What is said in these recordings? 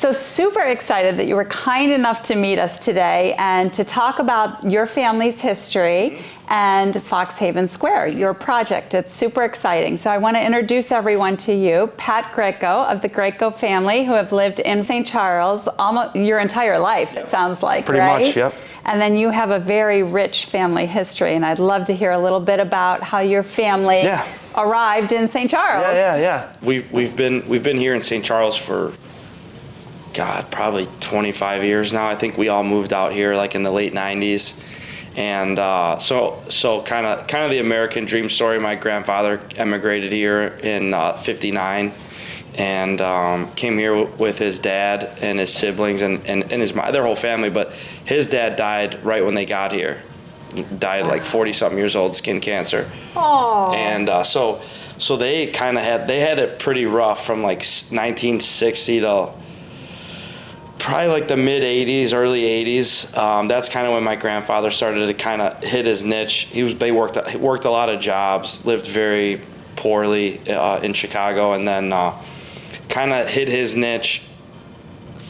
So super excited that you were kind enough to meet us today and to talk about your family's history and Fox Haven Square, your project. It's super exciting. So I want to introduce everyone to you, Pat Greco of the Greco family, who have lived in St. Charles almost your entire life, it sounds like, Pretty right? much, yep. And then you have a very rich family history, and I'd love to hear a little bit about how your family arrived in St. Charles. Yeah. We've been here in St. Charles for, God, probably 25 years now. I think we all moved out here like in the late 90s. And so kind of the American dream story. My grandfather emigrated here in 59 and came here with his dad and his siblings and their whole family. But his dad died right when they got here. Died like 40-something years old, skin cancer. Oh. And so they kind of had it pretty rough from like 1960 to probably like the mid 80s, early 80s. That's kind of when my grandfather started to kind of hit his niche. They worked a lot of jobs, lived very poorly in Chicago, and then kind of hit his niche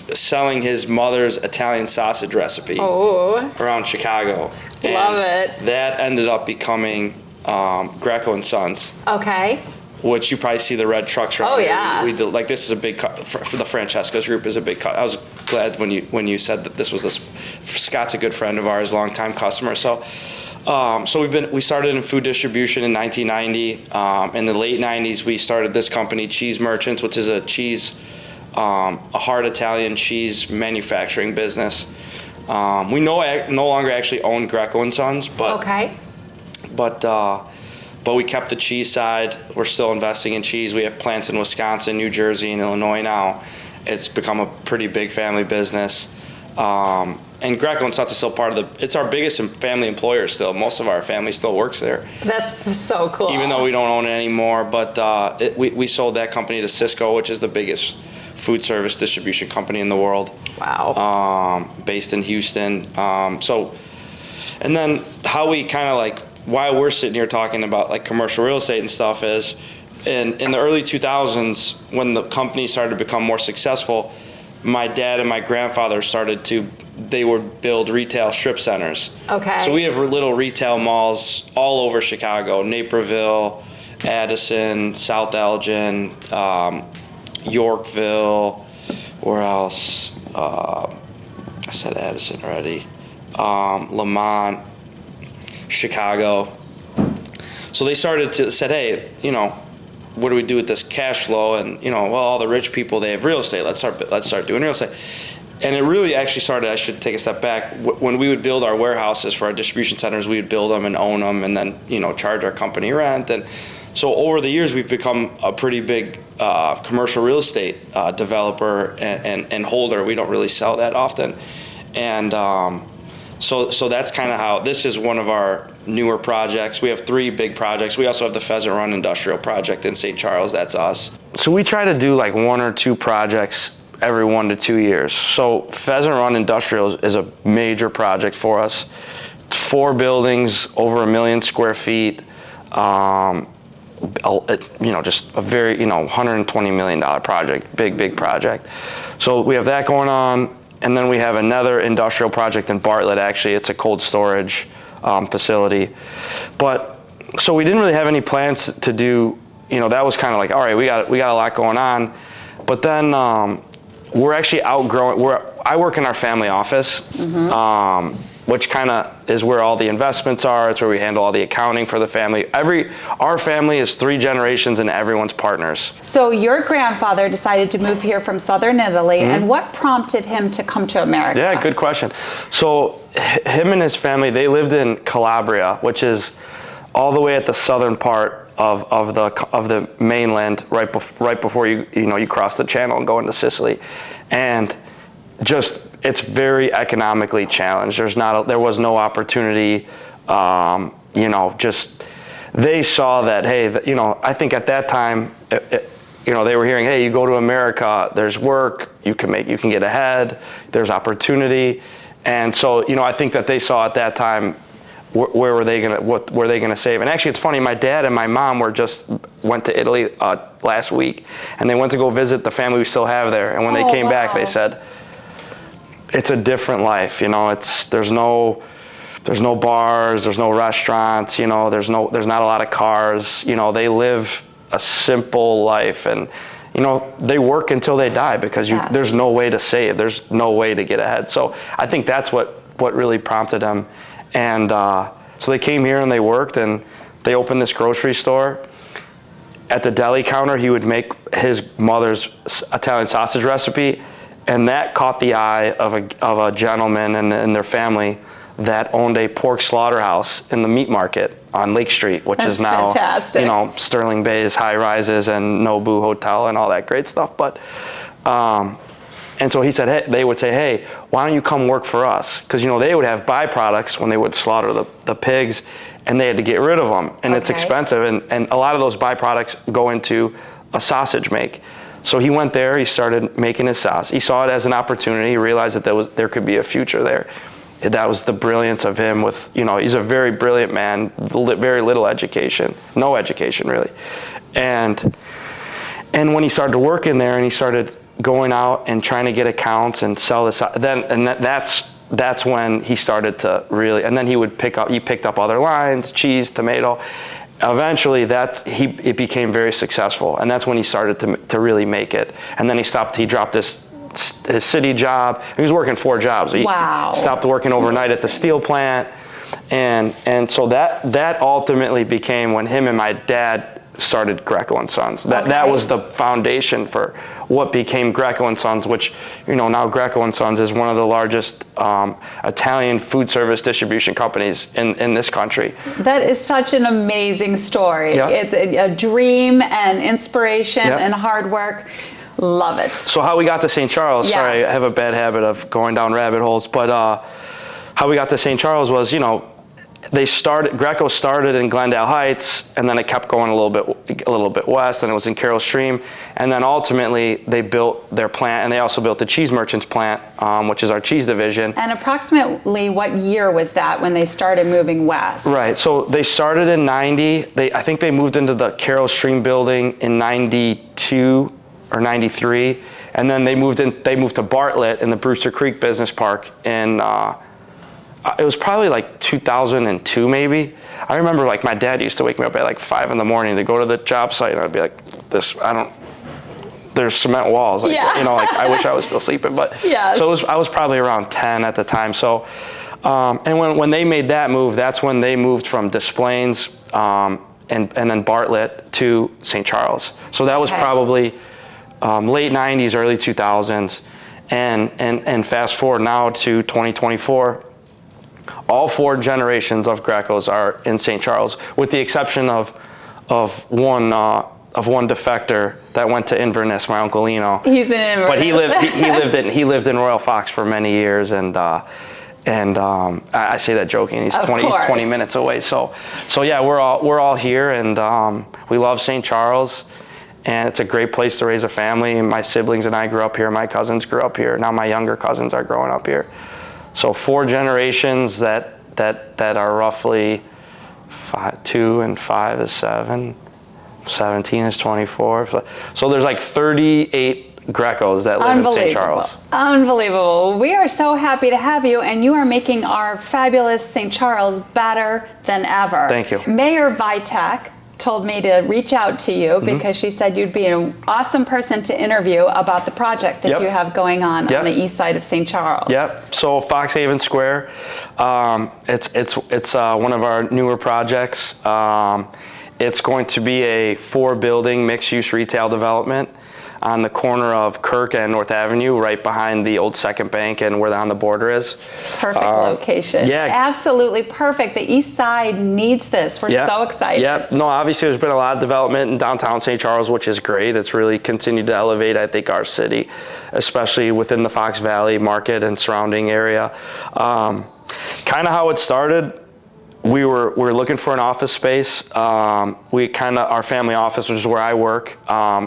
selling his mother's Italian sausage recipe around Chicago. Love it. That ended up becoming Greco and Sons. Okay. Which you probably see the red trucks around. Oh yeah. We do, like, this is a big cut for the Francesca's group is a big cut. I was glad when you said that this was this. Scott's a good friend of ours, longtime customer. So we started in food distribution in 1990. In the late 90s, we started this company, Cheese Merchants, which is a hard Italian cheese manufacturing business. We no longer actually own Greco and Sons, but but we kept the cheese side. We're still investing in cheese. We have plants in Wisconsin, New Jersey, and Illinois now. It's become a pretty big family business. And Greco and Sons is still part of it's our biggest family employer still. Most of our family still works there. That's so cool. Even though we don't own it anymore, but we sold that company to Cisco, which is the biggest food service distribution company in the world. Wow. Based in Houston. And then how we kind of like, why we're sitting here talking about like commercial real estate and stuff is in the early 2000s, when the company started to become more successful, my dad and my grandfather they would build retail strip centers. Okay. So we have little retail malls all over Chicago, Naperville, Addison, South Elgin, Yorkville, where else? I said Addison already. Lamont, Chicago. So they said, hey, what do we do with this cash flow? And all the rich people, they have real estate. Let's start doing real estate. And it really actually started. I should take a step back. When we would build our warehouses for our distribution centers, we would build them and own them, and then charge our company rent. And so over the years, we've become a pretty big commercial real estate developer and holder. We don't really sell that often, and so that's kind of how this is one of our newer projects. We have 3 big projects. We also have the Pheasant Run Industrial Project in St. Charles. That's us. So we try to do like 1 or 2 projects every 1 to 2 years. So Pheasant Run Industrial is a major project for us. 4 buildings, over 1 million square feet. Just a very, $120 million project, big project. So we have that going on. And then we have another industrial project in Bartlett, actually. It's a cold storage facility. But so we didn't really have any plans to do, that was kind of like, all right, we got a lot going on. But then we're actually outgrowing, I work in our family office, which kind of is where all the investments are. It's where we handle all the accounting for the family. Our family is 3 generations and everyone's partners. So your grandfather decided to move here from southern Italy, and what prompted him to come to America? Yeah, good question. So him and his family, they lived in Calabria, which is all the way at the southern part of the mainland, right before you cross the channel and go into Sicily, and it's very economically challenged. There was no opportunity. They saw that, hey, I think at that time, they were hearing, hey, you go to America, there's work, you can get ahead, there's opportunity. And so, I think that they saw at that time where were they gonna, what were they gonna save? And actually, it's funny. My dad and my mom went to Italy last week, and they went to go visit the family we still have there. And when they came back, they said, "It's a different life. You know, there's no bars, there's no restaurants. You know, there's not a lot of cars. You know, they live a simple life, and you know, they work until they die because there's no way to save. There's no way to get ahead." So I think that's what really prompted them. And so they came here and they worked, and they opened this grocery store. At the deli counter, he would make his mother's Italian sausage recipe, and that caught the eye of a gentleman and their family that owned a pork slaughterhouse in the meat market on Lake Street, which is now, fantastic. You know, Sterling Bay's high rises and Nobu Hotel and all that great stuff. But and so he said, hey, they would say, "Hey, why don't you come work for us?" Because, you know, they would have byproducts when they would slaughter the pigs, and they had to get rid of them, and it's expensive, and a lot of those byproducts go into a sausage make. So he went there, he started making his sauce. He saw it as an opportunity. He realized that there could be a future there. That was the brilliance of him with, you know, he's a very brilliant man, very little education, no education really. And when he started to work in there and he started going out and trying to get accounts and sell this, that's when he started to really, and then he picked up other lines, cheese, tomato. Eventually it became very successful, and that's when he started to really make it. And then he dropped his city job. He was working 4 jobs. He stopped working overnight at the steel plant, and so that ultimately became when him and my dad started Greco and Sons. That was the foundation for what became Greco and Sons, which, you know, now Greco and Sons is one of the largest Italian food service distribution companies in this country. That is such an amazing story. Yep. It's a dream and inspiration and hard work. Love it. So how we got to St. Charles, sorry, I have a bad habit of going down rabbit holes, but how we got to St. Charles was, you know, Greco started in Glendale Heights, and then it kept going a little bit west, and it was in Carroll Stream, and then ultimately they built their plant, and they also built the Cheese Merchants plant, which is our cheese division. And approximately what year was that when they started moving west? Right, so they started in 90. I think they moved into the Carroll Stream building in 92 or 93, and then they moved to Bartlett in the Brewster Creek Business Park in it was probably like 2002 maybe. I remember like my dad used to wake me up at like 5 in the morning to go to the job site, and I'd be like, there's cement walls. Like, you know, like I wish I was still sleeping, but so I was probably around 10 at the time. So, and when they made that move, that's when they moved from Des Plaines and then Bartlett to St. Charles. So that was probably late 90s, early 2000s, and fast forward now to 2024. All 4 generations of Grecos are in St. Charles, with the exception of one defector that went to Inverness, my Uncle Lino. He's in Inverness. But he lived in Royal Fox for many years, and I say that joking. He's 20 minutes away. So yeah, we're all here, and we love St. Charles, and it's a great place to raise a family. My siblings and I grew up here. My cousins grew up here. Now my younger cousins are growing up here. So 4 generations that are roughly 2 and 5 is 7, 17 is 24. So there's like 38 Grecos that live in St. Charles. Unbelievable. We are so happy to have you, and you are making our fabulous St. Charles better than ever. Thank you. Mayor Vitek told me to reach out to you because she said you'd be an awesome person to interview about the project that you have going on the east side of St. Charles. Yep. So Foxhaven Square, it's one of our newer projects. It's going to be a 4-building mixed-use retail development on the corner of Kirk and North Avenue, right behind the old Second Bank and where on the border is. Perfect location. Yeah. Absolutely perfect. The east side needs this. We're so excited. Yep. No, obviously there's been a lot of development in downtown St. Charles, which is great. It's really continued to elevate, I think, our city, especially within the Fox Valley market and surrounding area. Kind of how it started. We were looking for an office space. Our family office, which is where I work,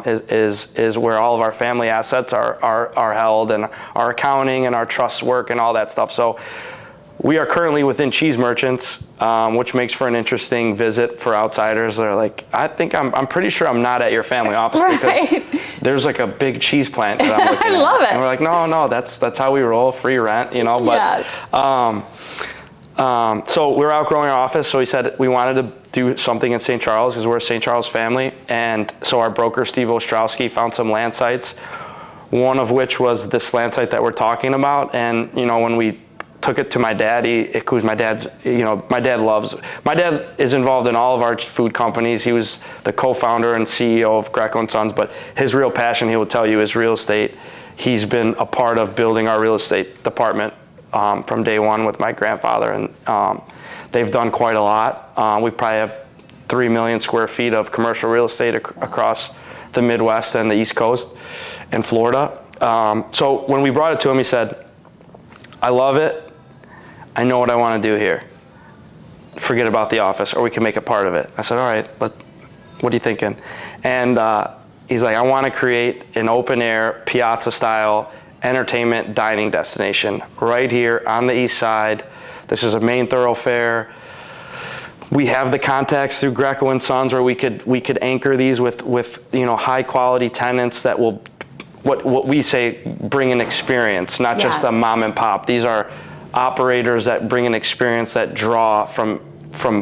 is where all of our family assets are held, and our accounting and our trust work and all that stuff. So we are currently within cheese merchants, which makes for an interesting visit for outsiders. They're like, I'm pretty sure I'm not at your family office because there's like a big cheese plant that I'm looking I love it. And we're like, no, that's how we roll, free rent, you know. But yes. so we were outgrowing our office, so we said we wanted to do something in St. Charles because we're a St. Charles family, and so our broker Steve Ostrowski found some land sites, one of which was this land site that we're talking about. And you know, when we took it to my daddy, who's my dad's, you know, my dad is involved in all of our food companies. He was the co-founder and CEO of Greco and Sons, but his real passion, he will tell you, is real estate. He's been a part of building our real estate department from day one with my grandfather, and they've done quite a lot. We probably have 3 million square feet of commercial real estate across the Midwest and the East Coast and Florida. So when we brought it to him, he said, I love it. I know what I want to do here. Forget about the office, or we can make it part of it. I said, all right, what are you thinking? And he's like, I want to create an open air, piazza style entertainment dining destination right here on the east side. This is a main thoroughfare. We have the contacts through Greco and Sons where we could anchor these with you know, high quality tenants that will, what we say, bring an experience, not just a mom and pop. These are operators that bring an experience that draw from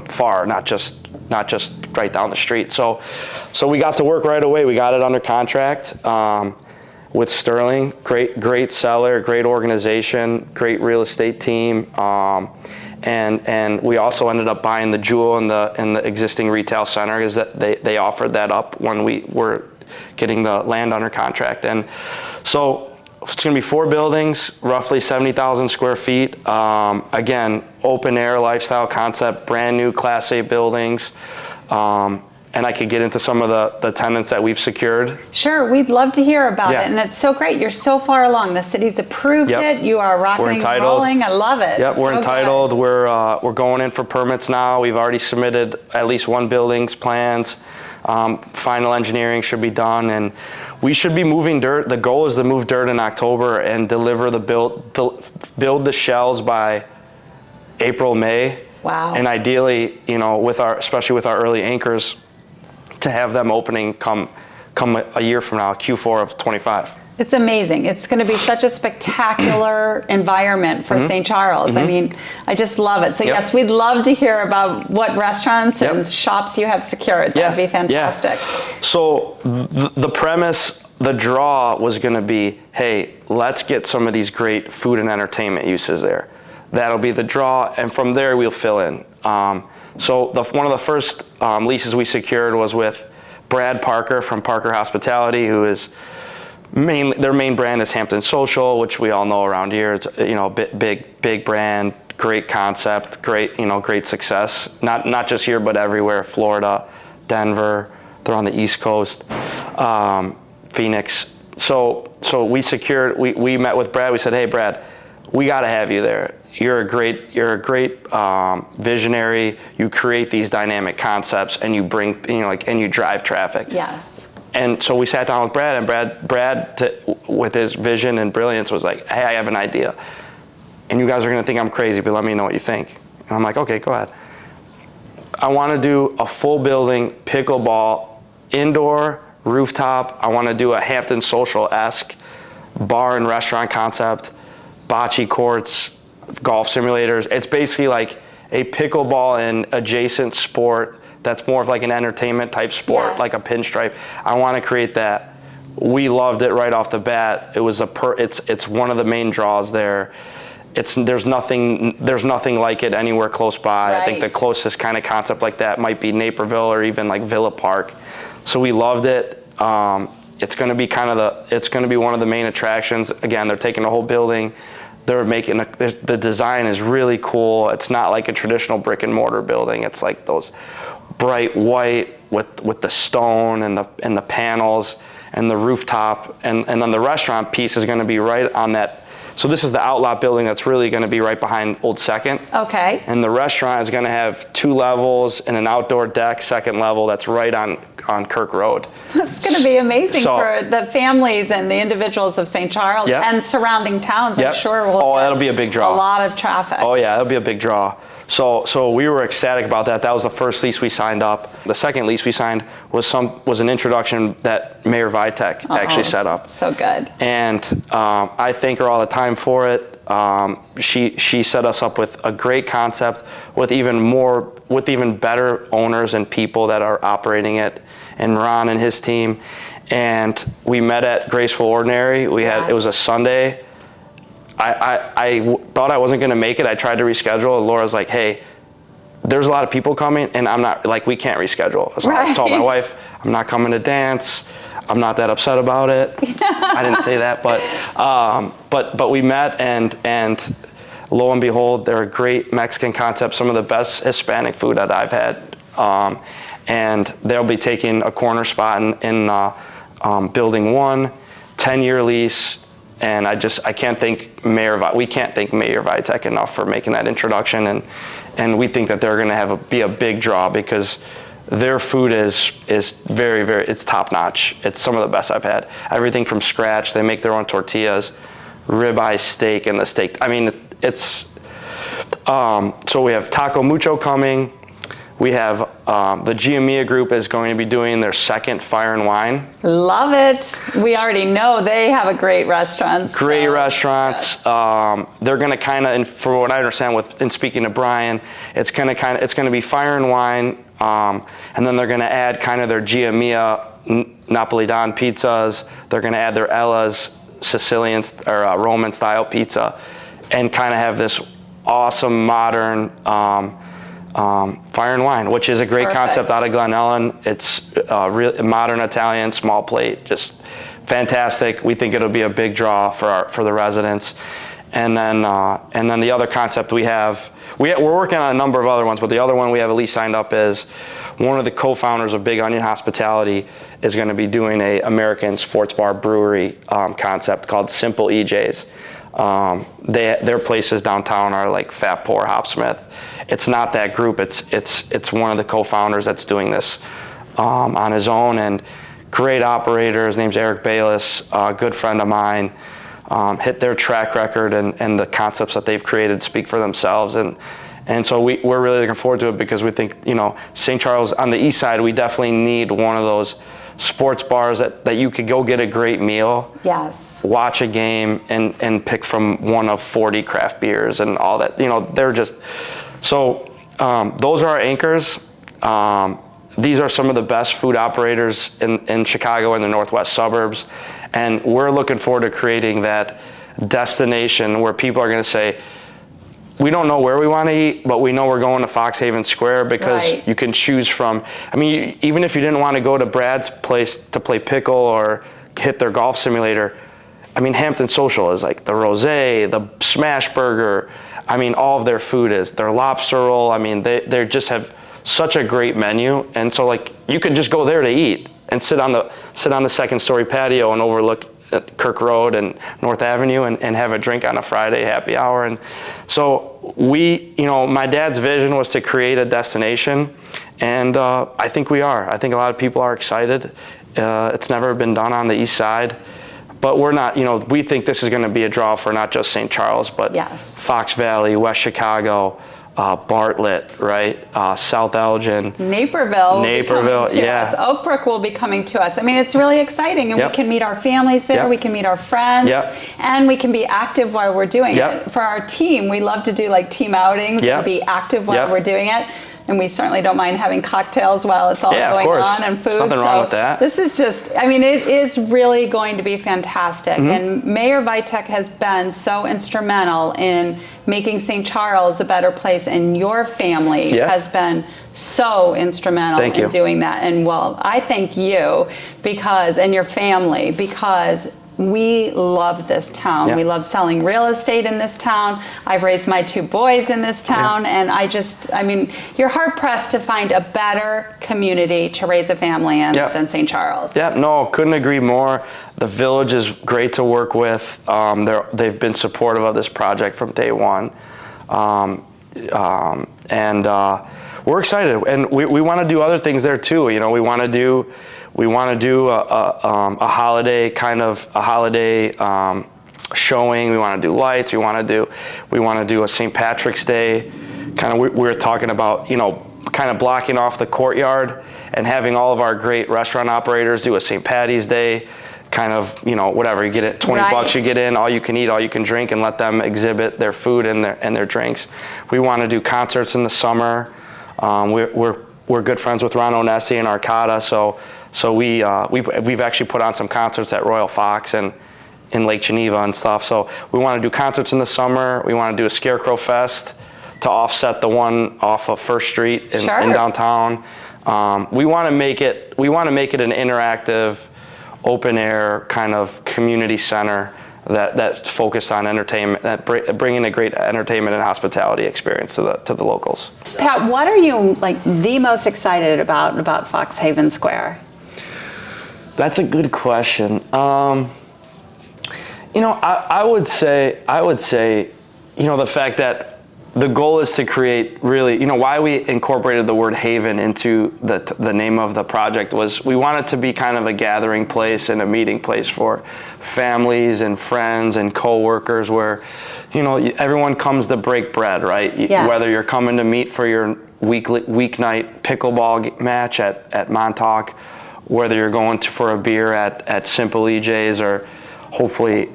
far, not just right down the street. So we got to work right away. We got it under contract with Sterling. Great seller, great organization, great real estate team, and we also ended up buying the Jewel in the existing retail center because they offered that up when we were getting the land under contract. And so it's going to be 4 buildings, roughly 70,000 square feet. Again, open air lifestyle concept, brand new Class A buildings. And I could get into some of the tenants that we've secured. Sure, we'd love to hear about it. And it's so great. You're so far along. The city's approved it. You are rocking and rolling. I love it. Yep, we're entitled. Good. We're going in for permits now. We've already submitted at least one building's plans. Final engineering should be done, and we should be moving dirt. The goal is to move dirt in October and deliver build the shells by April, May. Wow. And ideally, you know, especially with our early anchors, to have them opening come a year from now, Q4 of 25. It's amazing. It's going to be such a spectacular environment for St. Charles. I mean, I just love it. So yes, we'd love to hear about what restaurants and shops you have secured. That'd be fantastic. Yeah. So the premise, the draw was going to be, hey, let's get some of these great food and entertainment uses there. That'll be the draw, and from there we'll fill in. So one of the first leases we secured was with Brad Parker from Parker Hospitality, who is their main brand is Hampton Social, which we all know around here. It's, you know, big brand, great concept, great success. Not just here, but everywhere. Florida, Denver, they're on the East Coast, Phoenix. So we met with Brad. We said, hey, Brad, we got to have you there. You're a great visionary. You create these dynamic concepts, and you bring, and you drive traffic. Yes. And so we sat down with Brad, and Brad, with his vision and brilliance, was like, hey, I have an idea. And you guys are going to think I'm crazy, but let me know what you think. And I'm like, okay, go ahead. I want to do a full building pickleball, indoor, rooftop. I want to do a Hampton Social-esque bar and restaurant concept, bocce courts, golf simulators. It's basically like a pickleball and adjacent sport that's more of like an entertainment type sport, like a pinstripe. I want to create that. We loved it right off the bat. It was it's one of the main draws there. There's nothing like it anywhere close by. Right. I think the closest kind of concept like that might be Naperville or even like Villa Park. So we loved it. It's going to be it's going to be one of the main attractions. Again, they're taking the whole building. They're making the design is really cool. It's not like a traditional brick and mortar building. It's like those bright white with the stone and the panels and the rooftop, and then the restaurant piece is going to be right on that So this is the outlot building that's really going to be right behind Old Second. Okay. And the restaurant is going to have 2 levels and an outdoor deck, second level, that's right on Kirk Road. That's going to be amazing So- for the families and the individuals of St. Charles Yep. and surrounding towns. Yep. I'm sure will Oh, get that'll be a big draw. a lot of traffic. Oh yeah, that'll be a big draw. So we were ecstatic about that. That was the first lease we signed up. The second lease we signed was an introduction that Mayor Vitek actually set up. So good. And I thank her all the time for it. She set us up with a great concept with even better owners and people that are operating it, and Ron and his team. And we met at Graceful Ordinary. It was a Sunday. I thought I wasn't going to make it. I tried to reschedule, and Laura's like, hey, there's a lot of people coming, and I'm not, like, we can't reschedule. So I told my wife, I'm not coming to dance. I'm not that upset about it. I didn't say that, but we met, and lo and behold, they're a great Mexican concept, some of the best Hispanic food that I've had. And they'll be taking a corner spot in building 1, 10-year lease. And we can't thank Mayor Vitek enough for making that introduction, and we think that they're going to be a big draw because their food is very, very, it's top notch. It's some of the best I've had. Everything from scratch. They make their own tortillas, ribeye steak, and the steak. I mean, so we have Taco Mucho coming. We have the Giamia Group is going to be doing their second Fire and Wine. Love it. We already know they have a great restaurant. Great restaurants. They're going to kind of, and for what I understand, in speaking to Brian, it's going to be Fire and Wine, and then they're going to add kind of their Giamia Napolitan pizzas. They're going to add their Ella's Sicilian or Roman style pizza, and kind of have this awesome modern Fire and Wine, which is a great concept out of Glen Ellen. It's real modern Italian, small plate, just fantastic. We think it'll be a big draw for the residents. And then the other concept we're working on a number of other ones, but the other one we have at least signed up is one of the co-founders of Big Onion Hospitality is going to be doing a American sports bar brewery concept called Simple EJ's. Their places downtown are like Fat Poor Hopsmith. It's not that group. It's one of the co-founders that's doing this on his own, and great operator. His name's Eric Bayless, a good friend of mine. Hit their track record and the concepts that they've created speak for themselves, and so we're really looking forward to it because we think, St. Charles on the east side, we definitely need one of those sports bars that you could go get a great meal, watch a game, and pick from one of 40 craft beers and all that. They're just so those are our anchors. These are some of the best food operators in Chicago and the northwest suburbs, and we're looking forward to creating that destination where people are going to say, we don't know where we want to eat, but we know we're going to Fox Haven Square because you can choose from. I mean, even if you didn't want to go to Brad's place to play pickle or hit their golf simulator, I mean, Hampton Social is like the rosé, the smash burger. I mean, all of their food is their lobster roll. I mean, they just have such a great menu, and so like you could just go there to eat and sit on the second story patio and overlook Kirk Road and North Avenue and have a drink on a Friday happy hour. And so my dad's vision was to create a destination, and I think we are. I think a lot of people are excited. It's never been done on the east side, but we're not, we think this is going to be a draw for not just St. Charles, but Fox Valley, West Chicago, Bartlett, right? South Elgin. Naperville, yeah. Oak Brook will be coming to us. I mean, it's really exciting, and we can meet our families there, we can meet our friends, and we can be active while we're doing it. For our team, we love to do like team outings and be active while we're doing it. And we certainly don't mind having cocktails while it's all going on and food. There's nothing wrong with that. This is just, I mean, it is really going to be fantastic. And Mayor Vitek has been so instrumental in making St. Charles a better place, and your family has been so instrumental in doing that. And well, I thank you and your family, because we love this town. Yeah. We love selling real estate in this town. I've raised my 2 boys in this town, and I mean, you're hard pressed to find a better community to raise a family in than St. Charles. Yeah, no, couldn't agree more. The village is great to work with. They've been supportive of this project from day one. We're excited, and we want to do other things there too. You know, we want to do a holiday showing. We want to do lights. We want to do a St. Patrick's Day kind of. We were talking about, you know, kind of blocking off the courtyard and having all of our great restaurant operators do a St. Patty's Day. Kind of, you know, whatever, you get it, $20 you get in, all you can eat, all you can drink, and let them exhibit their food and their drinks. We want to do concerts in the summer. We're good friends with Ron Onesi and Arcata, so we've actually put on some concerts at Royal Fox and in Lake Geneva and stuff. So we want to do concerts in the summer. We want to do a Scarecrow Fest to offset the one off of First Street in downtown. We want to make it an interactive, open air kind of community center that's focused on entertainment, bringing a great entertainment and hospitality experience to the locals. Pat, what are you like the most excited about Fox Haven Square? That's a good question. You know, I would say, you know, the fact that the goal is to create really, you know, why we incorporated the word haven into the name of the project was we wanted to be kind of a gathering place and a meeting place for families and friends and coworkers where, you know, everyone comes to break bread, right? Yes. Whether you're coming to meet for your weeknight pickleball match at Montauk, whether you're going for a beer at Simple EJ's, or hopefully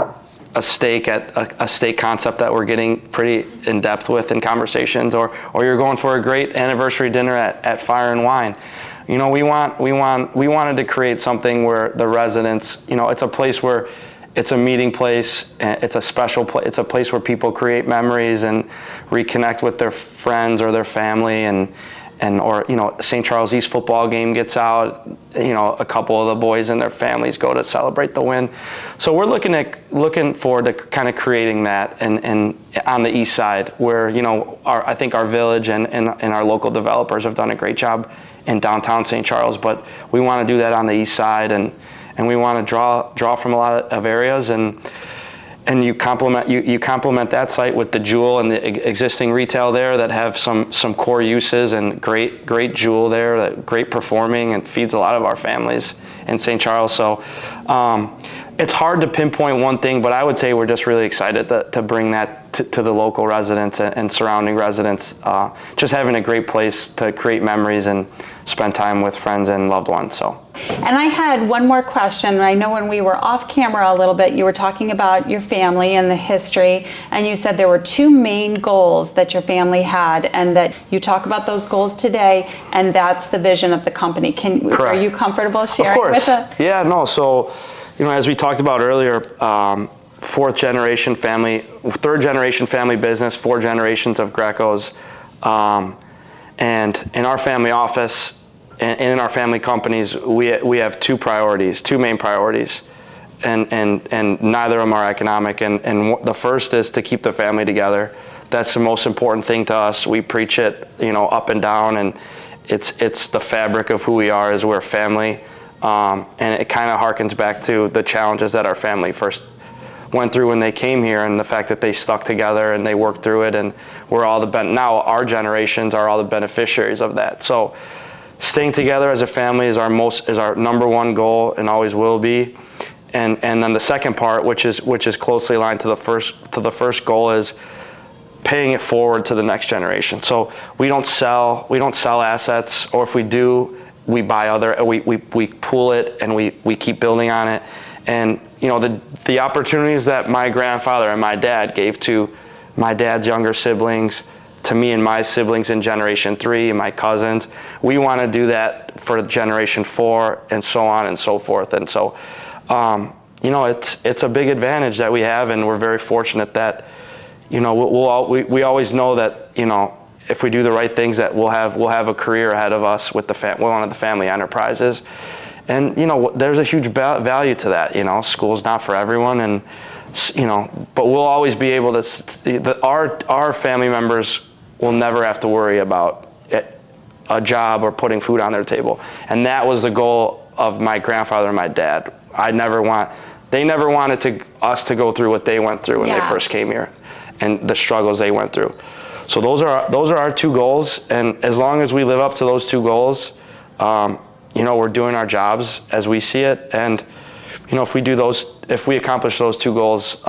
a steak at a steak concept that we're getting pretty in depth with in conversations, or you're going for a great anniversary dinner at Fire and Wine. You know, we wanted to create something where the residents, you know, it's a place where it's a meeting place, it's a special place, it's a place where people create memories and reconnect with their friends or their family, or, you know, St. Charles East football game gets out, you know, a couple of the boys and their families go to celebrate the win. So we're looking forward to kind of creating that and on the east side where, you know, I think our village and our local developers have done a great job in downtown St. Charles, but we want to do that on the east side, and we want to draw from a lot of areas, and you complement that site with the Jewel and the existing retail there that have some core uses and great Jewel there, that great performing and feeds a lot of our families in St. Charles. So it's hard to pinpoint one thing, but I would say we're just really excited to bring that to the local residents and surrounding residents. Just having a great place to create memories and spend time with friends and loved ones. So. And I had one more question. I know when we were off camera a little bit, you were talking about your family and the history, and you said there were 2 main goals that your family had, and that you talk about those goals today, and that's the vision of the company. Correct. Are you comfortable sharing with us? Yeah, no. So, you know, as we talked about earlier, 4th generation family, 3rd generation family business, 4 generations of Grecos, and in our family office and in our family companies, we have 2 main priorities, and neither of them are economic. And the first is to keep the family together. That's the most important thing to us. We preach it, you know, up and down, and it's the fabric of who we are, is we're family. And it kind of harkens back to the challenges that our family first went through when they came here, and the fact that they stuck together and they worked through it, and we're all now our generations are all the beneficiaries of that. So staying together as a family is our number one goal, and always will be. And then the second part, which is closely aligned to the first goal, is paying it forward to the next generation. So we don't sell assets, or if we do, we buy we pool it, and we keep building on it. And you know, the opportunities that my grandfather and my dad gave to my dad's younger siblings, to me and my siblings in generation 3 and my cousins, we want to do that for generation 4, and so on and so forth. And so, you know, it's a big advantage that we have, and we're very fortunate that, you know, we always know that, you know, if we do the right things, that we'll have a career ahead of us with one of the family enterprises. And there's a huge value to that. School's not for everyone, and but we'll always be able to. Our family members will never have to worry about a job or putting food on their table, and that was the goal of my grandfather and my dad. They never wanted us to go through what they went through when they first came here, and the struggles they went through. So those are our two goals, and as long as we live up to those two goals, we're doing our jobs as we see it. And if we accomplish those two goals,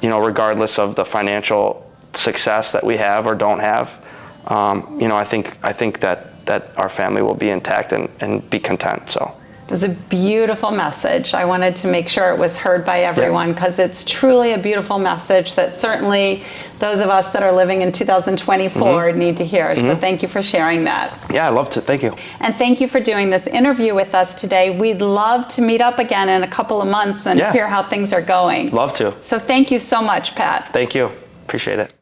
regardless of the financial success that we have or don't have, I think that our family will be intact and be content. So. It was a beautiful message. I wanted to make sure it was heard by everyone because it's truly a beautiful message that certainly those of us that are living in 2024 need to hear. So thank you for sharing that. Yeah, I love to. Thank you. And thank you for doing this interview with us today. We'd love to meet up again in a couple of months and hear how things are going. Love to. So thank you so much, Pat. Thank you. Appreciate it.